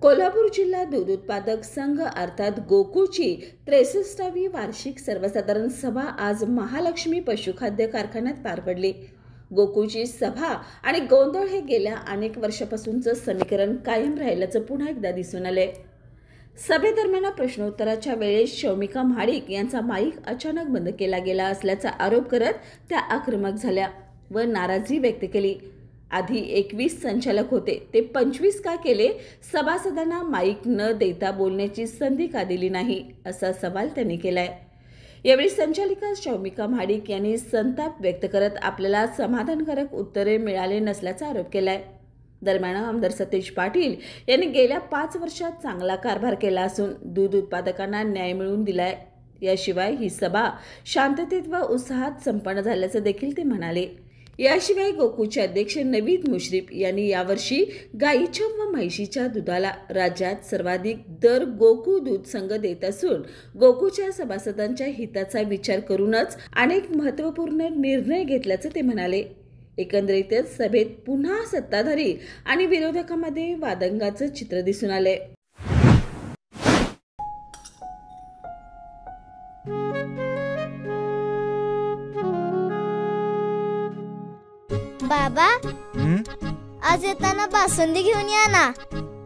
कोल्हापूर जिल्हा दूध उत्पादक संघ अर्थात गोकुळची 63वी वार्षिक सर्वसाधारण सभा आज महालक्ष्मी पशुखाद्य कारखान्यात पार पडली। गोकुळची सभा आणि गोंधळ हे गेल्या अनेक वर्षापासूनचं समीकरण कायम राहिल्याचं पुन्हा एकदा दिसून आले। सभेदरम्यान प्रश्नोत्तराच्या वेळेस शौमिका महाडिक यांचा माईक अचानक बंद केला गेला असल्याचा आरोप करत त्या आक्रमक झाल्या व नाराजी व्यक्त केली। आधी 21 संचालक होते, ते 25 का केले? सभासदांना माईक न देता बोलण्याची संधी का दिली नाही, असा सवाल त्यांनी केलाय। यावेळी संचालिका शौमिका महाडिक यांनी संताप व्यक्त करत आपल्याला समाधानकारक उत्तरे मिळाले नसल्याचा आरोप केलाय। दरम्यान आमदार सतेज पाटील यांनी गेल्या 5 वर्षात चांगला कारभार केला असून दूध उत्पादकांना न्याय मिळवून दिलाय। याशिवाय ही सभा शांततेत व उत्साहात संपन्न झाल्याचं देखील ते म्हणाले। याशिवाय गोकुळचे अध्यक्ष नवीद मुश्रीफ यांनी यावर्षी गाईच्या व म्हैशीच्या दुधाला राज्यात सर्वाधिक दर गोकुळ दूध संघ देत असून गोकुळच्या सभासदांच्या हिताचा विचार करूनच अनेक महत्त्वपूर्ण निर्णय घेतल्याचं ते म्हणाले। एकंदरीतच सभेत पुन्हा सत्ताधारी आणि विरोधकांमध्ये वादंगाचं चित्र दिसून आले। बाबा, आज येताना बासुंदी घेऊन या ना।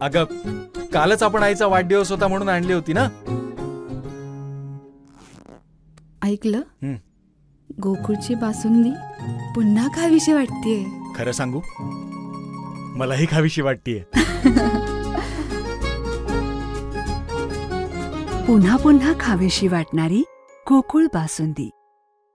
अगं, कालच आपण आईचा वाढदिवस होता म्हणून आणली होती ना। ऐकलं? गोकुळची बासुंदी पुन्हा खावीशी वाटतेय। खरं सांगू, मलाही खावीशी वाटतेय। पुन्हा पुन्हा खावीशी वाटणारी गोकुळ बासुंदी।